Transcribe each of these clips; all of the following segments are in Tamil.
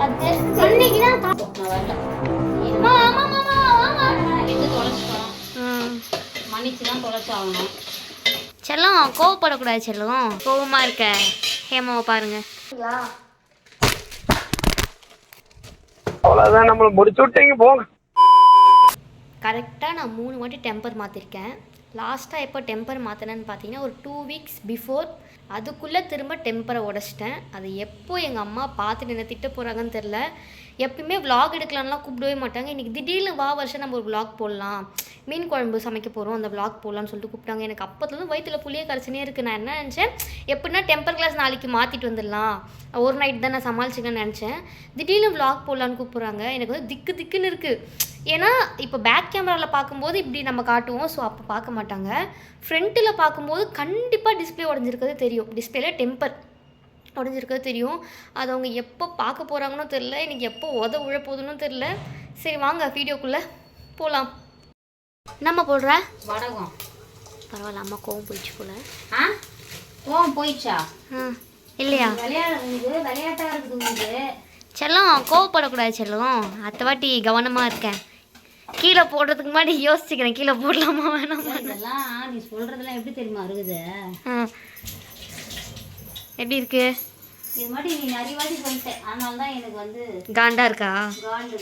அது அன்னைக்கு தான் வரல. எங்க தொலைச்சிட்டோம், மன்னிச்சு தான் தொலைச்சாகணும். செல்லம் கோவப்படக்கூடாது செல்லம், கோவமாக இருக்க ஹேமாவை பாருங்க. அவ்வளோதான், நம்மளை முடிச்சு விட்டீங்க போங்க. கரெக்டாக நான் 3 வாட்டி டெம்பர் மாற்றிருக்கேன். லாஸ்ட்டாக எப்போ டெம்பர் மாற்றினேன்னு பார்த்தீங்கன்னா ஒரு 2 வீக்ஸ் பிஃபோர். அதுக்குள்ளே திரும்ப டெம்பரை உடச்சிட்டேன். அது எப்போ எங்கள் அம்மா பார்த்துட்டு என்ன திட்ட போகிறாங்கன்னு தெரில. எப்பயுமே விலாக் எடுக்கலாம்லாம் கூப்பிடவே மாட்டாங்க. இன்றைக்கி திடீர்னு வருஷம் நம்ம ஒரு விலாக் போடலாம், மீன் குழம்பு சமைக்க போகிறோம், அந்த விலாக் போடலான்னு சொல்லிட்டு கூப்பிட்டாங்க. எனக்கு அப்போதுலேருந்து வயிற்றில் புளியே கரைச்சினே இருக்குது. நான் என்ன நினச்சேன், எப்படின்னா டெம்பர் கிளாஸ் நாளைக்கு மாற்றிட்டு வந்துடலாம், ஒரு நைட் தான் நான் சமாளிச்சுக்கன்னு நினச்சேன். திடீர்னு விலாக் போடலான்னு கூப்பிட்றாங்க. எனக்கு வந்து திக்கு திக்குன்னு இருக்குது. ஏன்னா இப்போ பேக் கேமராவில் பார்க்கும்போது இப்படி நம்ம காட்டுவோம், ஸோ அப்போ பார்க்க மாட்டாங்க. ஃப்ரண்ட்டில் பார்க்கும்போது கண்டிப்பாக டிஸ்பிளே உடஞ்சிருக்கிறது தெரியும், டிஸ்பிளேல டெம்பர் உடஞ்சிருக்கிறது தெரியும். அது அவங்க எப்போ பார்க்க போகிறாங்கன்னு தெரில, எனக்கு எப்போ உழ போகுதுன்னு தெரில. சரி வாங்க வீடியோக்குள்ளே போகலாம். நம்ம போடுற வடகம் பரவாயில்ல, அம்மா கோவம் போயிடுச்சு போல. கோவம் போயிடுச்சா? இல்லையா? விளையாட்டாக இருக்குது உங்களுக்கு. செல்லம் கோவப்படக்கூடாது செல்லம், அத்தை வாட்டி கவனமாக இருக்கேன். கீழே போடுறதுக்கு முன்னாடி யோசிச்சுக்கிறேன், கீழே போடலாமா வேணாமா. இதெல்லாம் நீ சொல்கிறதெல்லாம் எப்படி தெரியுமா இருக்குது? எப்படி இருக்கு? இது மாதிரி நீ நிறைய வாட்டி சொல்லிட்டேன், அதனால தான் எனக்கு வந்து காண்டா இருக்கா?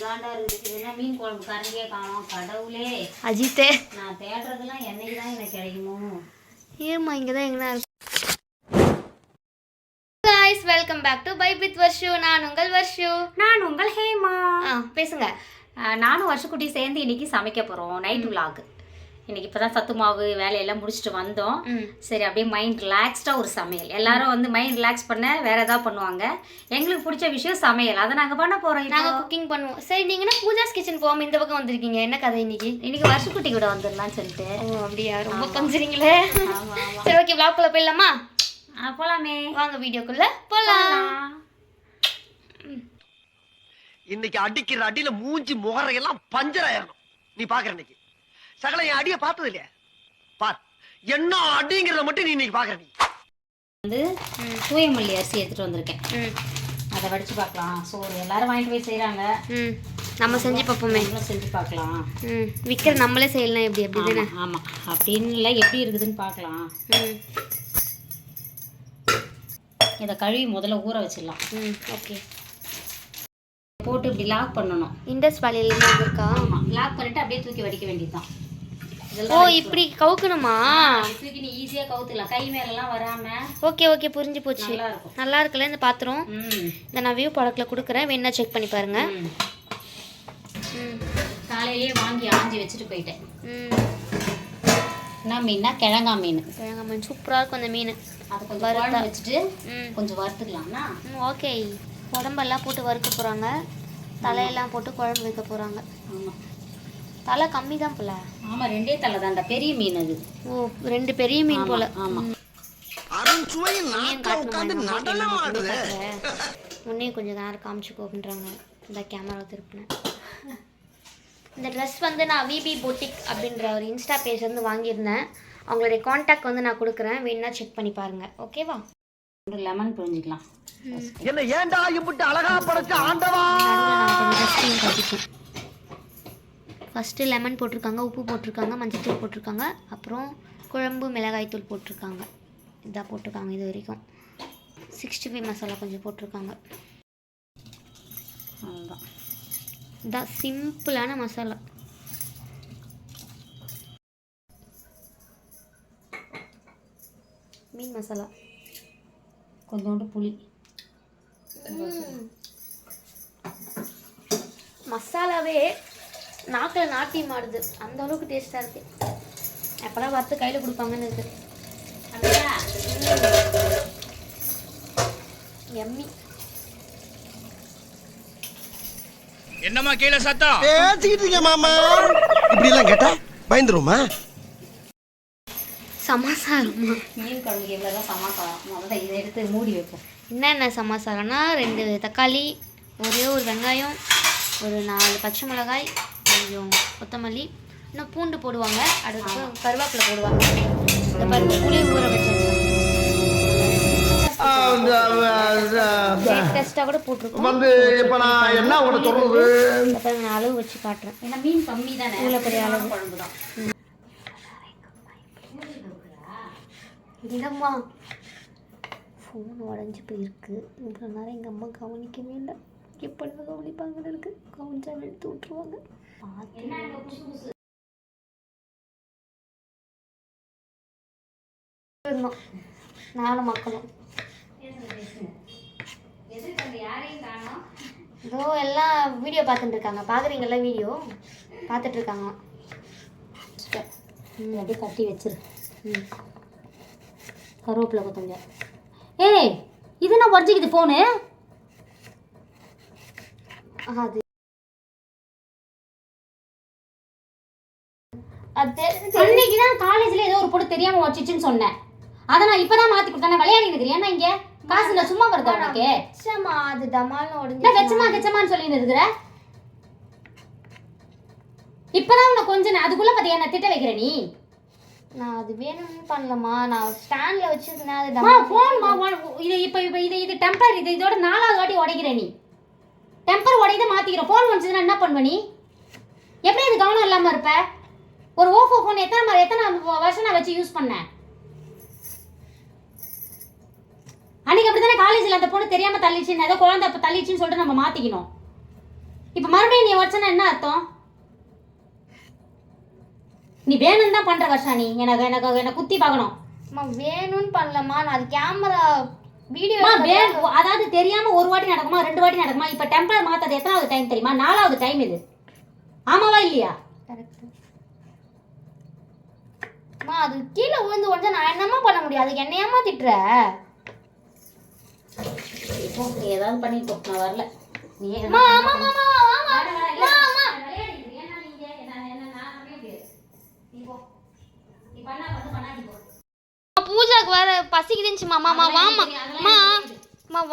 காண்டா இருக்குது. இதுனா மீன் குழம்பு கரண்டியே காணோம். கடவுளே அஜித்தே, நான் தேடுறதெல்லாம் என்னைக்கு தான் எனக்கு கிடைக்குமோ? ஏம்மா இங்கே தான் எங்கன்னா இருக்கு. guys, welcome back to Vibe with Varshu. நான் உங்கள் வர்ஷு. நான் உங்கள் ஹேமா. பேசுங்க. நானும் வருஷக்குட்டி சேர்ந்து இன்னைக்கு சமைக்க போகிறோம். Night vlog. இன்னைக்கு இப்போ தான் சத்து மாவு வேலையெல்லாம் முடிச்சுட்டு வந்தோம். சரி அப்படியே மைண்ட் ரிலாக்ஸ்டாக ஒரு சமையல். எல்லாரும் வந்து மைண்ட் ரிலாக்ஸ் பண்ண வேற ஏதாவது பண்ணுவாங்க. எங்களுக்கு பிடிச்ச விஷயம் சமையல், அதை நாங்கள் பண்ண போகிறோம். நாங்கள் குக்கிங் பண்ணுவோம். சரி நீங்கன்னா பூஜாஸ் கிச்சன் போகாமல் இந்த பக்கம் வந்திருக்கீங்க, என்ன கதை இன்னைக்கு? இன்னைக்கு வருஷக்குட்டி கூட வந்துடலான்னு சொல்லிட்டு. ஓ அப்படியா, ரொம்ப கொஞ்சறீங்களே. சரி ஓகே, விலாக்குள்ளே போயிடலாமா? போலாமே, வாங்க வீடியோக்குள்ள போலாம். இன்னைக்கு அடிக்கிற அடியில மூஞ்சி முகரையெல்லாம் பஞ்சர் ஆயிரணும். நீ பாக்குற இன்னைக்கு சகல என் அடிய பார்த்தது இல்லையா? பார் என்ன அடிங்கிறத மட்டும் நீ இன்னைக்கு பாக்குற. நீ வந்து தூயமல்லி அரிசி எடுத்துட்டு வந்திருக்கேன், அதை வடிச்சு பார்க்கலாம். சோறு எல்லாரும் வாங்கிட்டு போய் செய்யறாங்க, நம்ம செஞ்சு பார்ப்போமே. செஞ்சு பார்க்கலாம். விற்கிற நம்மளே செய்யலாம். எப்படி எப்படி தானே? ஆமாம், அப்படின்னு இல்லை, எப்படி இருக்குதுன்னு பார்க்கலாம். இதை கழுவி முதல்ல ஊற வச்சிடலாம். ஓகே, போட்டு இப்படி லாக் பண்ணணும். இண்டஸ் வேலையில இருக்கா? ஆமாம், லாக் பண்ணிட்டு அப்படியே தூக்கி வடிக்க வேண்டியதுதான். ஓ இப்படி கவுக்கணுமா? தூக்கி நீ ஈஸியாக கவுத்துக்கலாம், கை மேலெல்லாம் வராமல். ஓகே ஓகே, புரிஞ்சு போச்சு. நல்லா இருக்குல்ல இந்த பாத்திரம்? இதை நான் வியூ ப்ராடக்ட்டில் கொடுக்குறேன், வேணா செக் பண்ணி பாருங்க. காலையிலேயே வாங்கி ஆஞ்சி வச்சுட்டு போயிட்டேன். என்ன மீன்னா? கிழங்கா மீன். கிழங்கா மீன் சூப்பராக இருக்கும் அந்த மீன். அதை கொஞ்சம் வறுத்து வச்சுட்டு கொஞ்சம் வறுத்துக்கலாம்னா. ஓகே, உடம்பெல்லாம் போட்டு வறுக்க போகிறாங்க, தலையெல்லாம் போட்டு குழம்பு வைக்க போகிறாங்க. ஆமாம், தலை கம்மி தான் போல. ஆமாம், 2 தலை தான்டா, பெரிய மீன் அது. ஓ 2 பெரிய மீன் போல. ஆமாம், முன்னே கொஞ்சம் நேரம் காமிச்சுக்கோ அப்படின்றாங்க. இந்த கேமரா திருப்பினேன். இந்த ட்ரெஸ் வந்து நான் விபி பொட்டிக் அப்படின்ற ஒரு இன்ஸ்டா பேஜ் வந்து வாங்கியிருந்தேன். அவங்களுடைய காண்டாக்ட் வந்து நான் கொடுக்குறேன், வேணா செக் பண்ணி பாருங்க. ஓகேவா? ஒரு லெமன் புழிஞ்சிக்கலாம். என்ன ஏண்டா இப்படி அழகா படைச்ச ஆண்டவா. ஃபஸ்ட்டு லெமன் போட்டிருக்காங்க, உப்பு போட்டிருக்காங்க, மஞ்சள்தூள் போட்டிருக்காங்க, அப்புறம் குழம்பு மிளகாய் தூள் போட்டிருக்காங்க. இதான் போட்டிருக்காங்க இது வரைக்கும். 65 மசாலா கொஞ்சம் போட்டிருக்காங்க. அவ்வளோதான், இதான் சிம்பிளான மசாலா. மீன் மசாலா, கொஞ்சோண்டு புளி. மசாலாவே நாக்கில் நாட்டியம் ஆடுது, அந்த அளவுக்கு டேஸ்ட்டாக இருக்குது. எப்போலாம் வறுத்து கையில் கொடுப்பாங்கன்னு இருக்குது. எம்மி. என்னம்மா கீழே சத்தம்? பேசிக்கிட்டு இருக்கேன் மாமா. இப்படி எல்லாம் கேட்டா பயந்துருமா? சமாசாரமா? மீன் குழம்புக்கு எவ்வளோதான் சமாசாரம். முதல்ல இதை எடுத்து மூடி வைப்போம். என்னென்ன சமாசாரம்னா 2 தக்காளி, ஒரே ஒரு வெங்காயம், ஒரு 4 பச்சை மிளகாய், கொஞ்சம் கொத்தமல்லி, இன்னும் பூண்டு போடுவாங்க, அடுத்து கருவேப்பிலை போடுவாங்க. இந்த பருப்பு புளி ஊற வச்சு டெஸ்ட்டாக கூட போட்டிருக்கோம். வந்து இப்ப நான் என்ன உங்களை சொல்றது? அப்புறம் நான் அளவு வச்சு காட்டுறேன். ஏன்னா மீன் கம்மி தானே, இவ்வளோ பெரிய அளவு குழம்பு தான். இல்லைம்மா, ஃபோன் உடஞ்சி போயிருக்கு. இவ்வளோ நேரம் எங்கள் அம்மா கவனிக்கவே இல்லை. எப்படி கவனிப்பாங்கன்னு இருக்கு. கவனிச்சா எடுத்து விட்டுருவாங்க. இருந்தோம் நானும் மக்களும். இதோ எல்லாம் வீடியோ பார்த்துட்டு இருக்காங்க. பார்க்குறீங்களா? வீடியோ பார்த்துட்டு இருக்காங்க. அப்படியே கட்டி வச்சிரு. கருவேப்பிலை கொத்தங்க. ஏய், இது என்ன உடஞ்சிக்குது ஃபோனு? அது அது அன்னைக்கு தான் காலேஜ்ல ஏதோ ஒரு பொண்ணு தெரியாம வச்சிச்சுன்னு சொன்னேன். அதை நான் இப்பதான் மாத்தி கொடுத்தேன். விளையாடி இருக்கிறேன். ஏன்னா இங்க காசு இல்ல, சும்மா வருதா உனக்கு? வெச்சமா, அது டமால்னு உடஞ்சி. வெச்சமான்னு சொல்லிட்டு இருக்கிற. இப்பதான் உனக்கு கொஞ்சம் அதுக்குள்ள பாத்தியா நான் திட்ட வைக்கிற நீ. நான் அது வேணும்னு பண்ணலமா. நான் ஸ்டாண்ட்ல வச்சிருந்தேன். அது இது இப்போ இது டெம்பர். இதோட 4வது வாட்டி உடைக்கிற நீ. டெம்பர் உடையதை மாத்திக்கிற. ஃபோன் வந்துச்சுன்னா என்ன பண்ணுவ நீ? எப்படி அது கவனம் இல்லாம இருப்ப? ஒரு ஓப்போ ஃபோன் எத்தனை வருஷம் நான் வச்சு யூஸ் பண்ணேன். அன்னைக்கு அப்படித்தானே காலேஜில் அந்த பொண்ணு தெரியாம தள்ளிச்சுன்னு, ஏதோ குழந்தை அப்போ தள்ளிச்சுன்னு சொல்லிட்டு நம்ம மாத்திக்கணும். இப்போ மறுபடியும் நீ வச்சனா என்ன அர்த்தம்? நீ வேணும்னு தான் பண்ற வருஷா. நீ எனக்கு குத்தி பார்க்கணும். வேணும்னு பண்ணலமா. நான் அது கேமரா வீடியோ அதாவது தெரியாம ஒரு வாட்டி நடக்குமா, 2 வாட்டி நடக்குமா? இப்போ டெம்பர் மாத்தது எத்தனாவது டைம் தெரியுமா? 4வது டைம் இது. ஆமாவா இல்லையா? கரெக்ட். அது கீழே விழுந்து உடனே நான் என்னமா பண்ண முடியும்? அதுக்கு என்னையாமா திட்டுற? இப்போ நீ ஏதாவது பண்ணிட்டு நான் வரல. நீ பூஜாக்கு வர பசிக்குதுச்சு. மாமா வாமா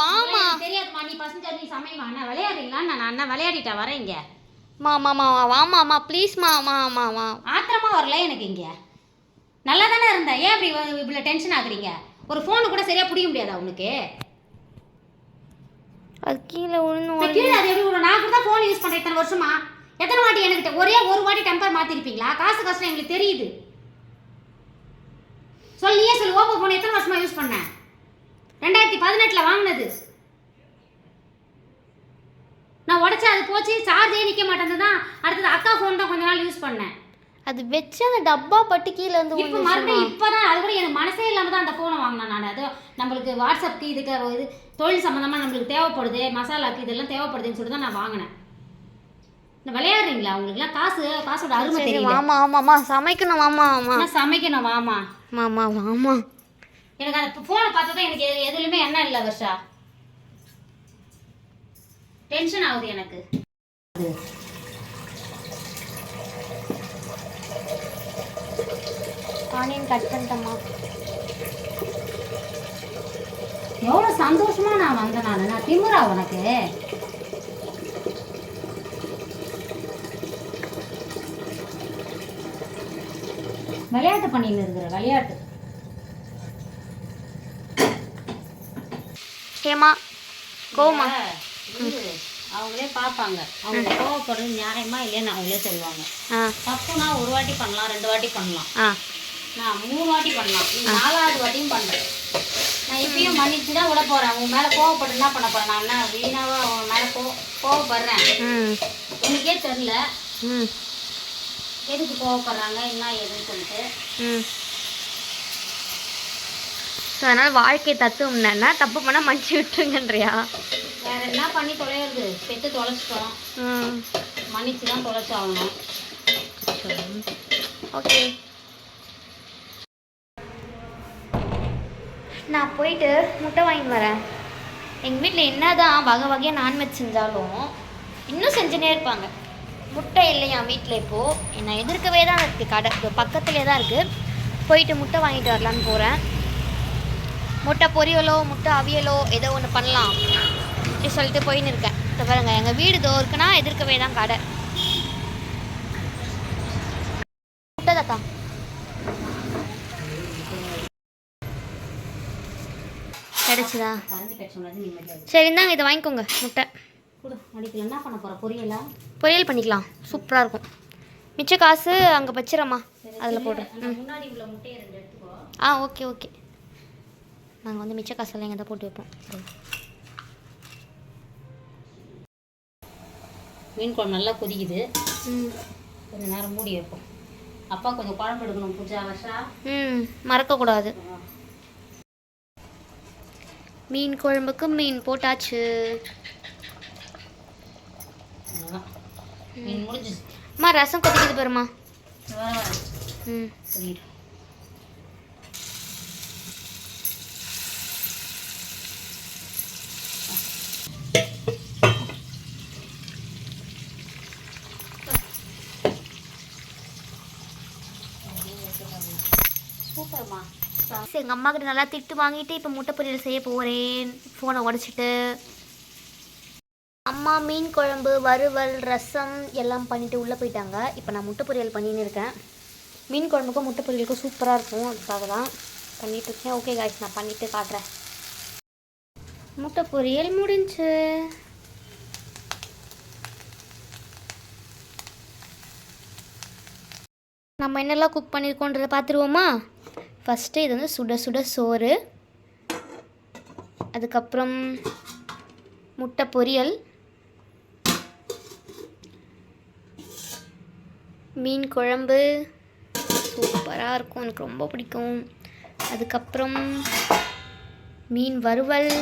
வாமா. தெரியாதுமா, நீ பசங்க நீ சமையமா. அண்ணா விளையாடுறீங்களா? நான் அண்ணா விளையாடிட்டா வரேன் இங்க. மாமா வாமா ப்ளீஸ் மாமா. ஆத்திரமா வரல எனக்கு. இங்க நல்லா தானே இருந்த. ஏன் அப்படி இவ்வளோ டென்ஷன் ஆகுறீங்க? ஒரு ஃபோனு கூட சரியா பிடிக்க முடியாதா உனக்கு? அது கீழே விழுந்து கீழே அது எப்படி விழும்? நான் கூட தான் ஃபோன் யூஸ் பண்ணுறேன் இத்தனை வருஷமா. எத்தனை வாட்டி என்கிட்ட ஒரே ஒரு வாட்டி டெம்பர் மாற்றிருப்பீங்களா? காசு கஷ்டம் எங்களுக்கு தெரியுது. நீயே சொல்லு. ஓப்போ ஃபோன் எத்தனை வருஷமா யூஸ் பண்ண? 2018 வாங்கினது. நான் உடச்சா அது போச்சு. சார்ஜே நிற்க மாட்டேங்குது தான். அடுத்தது அக்கா ஃபோன் தான் கொஞ்ச நாள் யூஸ் பண்ணேன். அது வச்சு அந்த டப்பா பட்டு கீழே வந்து இப்போ மறுபடியும் இப்போதான். அது கூட எனக்கு மனசே இல்லாமல் தான் அந்த ஃபோனை வாங்கினேன் நான். அது நம்மளுக்கு வாட்ஸ்அப்புக்கு இதுக்கு இது தொழில் சம்மந்தமாக நம்மளுக்கு தேவைப்படுது, மசாலாக்கு இதெல்லாம் தேவைப்படுதுன்னு சொல்லிட்டு தான் நான் வாங்கினேன். இந்த விளையாடுறீங்களா? உங்களுக்குலாம் காசோட அருமை தெரியும். ஆமாம் சமைக்கணும். சமைக்கணும். வாமா. எனக்கு அந்த ஃபோனை பார்த்தா தான் எனக்கு எதுலையுமே என்ன இல்லை வருஷா. டென்ஷன் ஆகுது எனக்கு. ஆனியன் கட் பண்ணிட்டேம்மா. எவ்வளோ சந்தோஷமா நான் வந்தேன். நான் திமுறா உனக்கு? விளையாட்டு பண்ணின்னு இருக்கிற விளையாட்டு. ஏமா கோமா அவங்களே பார்ப்பாங்க. அவங்க கோவப்படுறது நியாயமா இல்லையான்னு அவங்களே சொல்லுவாங்க. தப்புனா ஒரு வாட்டி பண்ணலாம், 2 வாட்டி பண்ணலாம். நான் 3 வாட்டி பண்ணலாம். 4வது வாட்டியும் பண்ணுறேன். நான் இப்பயும் மன்னிச்சு தான் விட போகிறேன். உன் மேலே கோவப்பட்டு என்ன பண்ண போகிறேன்? நான் என்ன வீணாவா அவன் மேலே கோவப்படுறேன்? எனக்கே தெரில எதுக்கு கோவப்படுறாங்க என்ன ஏதுன்னு சொல்லிட்டு. ஸோ அதனால் வாழ்க்கை தத்துவம் என்ன? தப்பு பண்ணால் மன்னிச்சு விட்டுருங்கன்றியா? வேற என்ன பண்ணி தொலைகிறது? பெற்று தொலைச்சிட்டோம். மன்னிச்சு தான் தொலைச்சாகணும். ஓகே, நான் போயிட்டு முட்டை வாங்கி வரேன். எங்கள் வீட்டில் என்ன தான் வகை வகையாக நான்வெஜ் செஞ்சாலும் இன்னும் செஞ்சுனே இருப்பாங்க. முட்டை இல்லையா வீட்டில் இப்போது? என்னை எதிர்க்கவே தான் இருக்குது. கடை பக்கத்துலேயே தான் இருக்குது. போயிட்டு முட்டை வாங்கிட்டு வரலான்னு போகிறேன். முட்டை பொரியலோ முட்டை அவியலோ ஏதோ ஒன்று பண்ணலாம் அப்படி சொல்லிட்டு போயின்னு இருக்கேன். இப்போ பாருங்க, எங்கள் வீடு தோ இருக்குன்னா எதிர்க்கவே தான் கடை. முட்டை தாத்தா கிடச்சி கிடச்சிதா? கரண்டி கட்சி நிம்மதியாக சரி இந்தாங்க இதை வாங்கிக்கோங்க முட்டை. கொடு. அடிக்கல என்ன பண்ண போகிற பொரியலா? பொரியல் பண்ணிக்கலாம், சூப்பராக இருக்கும். மிச்ச காசு அங்கே வச்சிடம்மா, அதில் போடு. முன்னாடி உள்ள முட்டையை 2 எடுத்துக்கோ. Okay okay. நாங்கள் வந்து மிச்ச காசெல்லாம் இங்கே தான் போட்டு வைப்போம். மீன் குழம்பு நல்லா கொதிக்குது. ம் கொஞ்சம் நேரம் மூடி வைப்போம். அப்பா கொஞ்சம் குழம்பு எடுக்கணும் பூஜா வருஷா. மறக்கக்கூடாது. மீன் குழம்புக்கு மீன் போட்டாச்சு. அவ்வளோதான், மீன் முடிஞ்சிச்சு. அம்மா ரசம் கொதிக்குது பாருமா. ம் சொல்லிடு. சூப்பர்மா. எங்கள் அம்மா கிட்ட நல்லா திட்டு வாங்கிட்டு இப்போ முட்டை பொரியல் செய்ய போகிறேன். ஃபோனை உடச்சிட்டு அம்மா மீன் குழம்பு, வறுவல், ரசம் எல்லாம் பண்ணிவிட்டு உள்ளே போயிட்டாங்க. இப்போ நான் முட்டை பொரியல் பண்ணின்னு இருக்கேன். மீன் குழம்புக்கும் முட்டை பொரியலுக்கும் சூப்பராக இருக்கும், அதுக்காக தான் பண்ணிகிட்டு இருக்கேன். ஓகே காய்ஸ், நான் பண்ணிவிட்டு காட்டுறேன். முட்டை பொரியல் முடிஞ்சு. நம்ம என்னெல்லாம் குக் பண்ணியிருக்கோன்றதை பார்த்துருவோமா? ஃபஸ்ட்டு இது வந்து சுட சுட சோறு, அதுக்கப்புறம் முட்டை பொரியல், மீன் குழம்பு சூப்பராக இருக்கும், எனக்கு ரொம்ப பிடிக்கும். அதுக்கப்புறம் மீன் வறுவல்,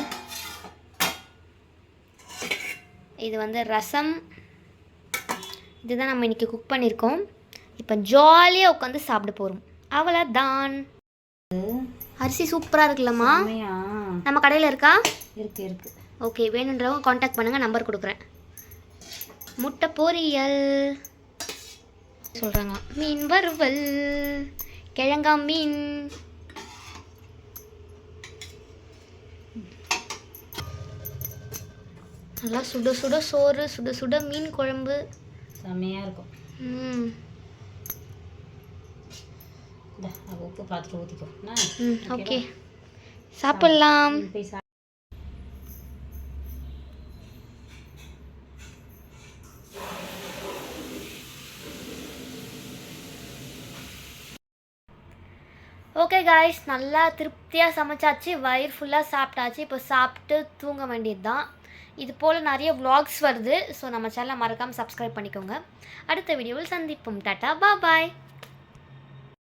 இது வந்து ரசம். இதுதான் நம்ம இன்றைக்கி குக் பண்ணியிருக்கோம். இப்போ ஜாலியாக உட்காந்து சாப்பிட போகிறோம், அவ்வளோதான். அரிசி சூப்பராக இருக்குல்லம்மா. நம்ம கடையில் இருக்கா? இருக்கு. ஓகே, வேணுன்றவங்க காண்டாக்ட் பண்ணுங்கள், நம்பர் கொடுக்குறேன். முட்டை பொரியல் சொல்கிறாங்க, மீன் வறுவல், கிழங்கா மீன், நல்லா சுட சுட சோறு, சுட சுட மீன் குழம்பு, செம்மையாக இருக்கும். உப்பு பார்த்துட்டு ஊற்றிக்கோ. ஓகே, சாப்பிட்லாம். ஓகே காய்ஸ், நல்லா திருப்தியாக சமைச்சாச்சு, வயிறு ஃபுல்லாக சாப்பிட்டாச்சு. இப்போ சாப்பிட்டு தூங்க வேண்டியது தான். இது போல் நிறைய vlogs வருது. ஸோ நம்ம சேனலை மறக்காமல் சப்ஸ்கிரைப் பண்ணிக்கோங்க. அடுத்த வீடியோவில் சந்திப்போம். டாட்டா, பாய்.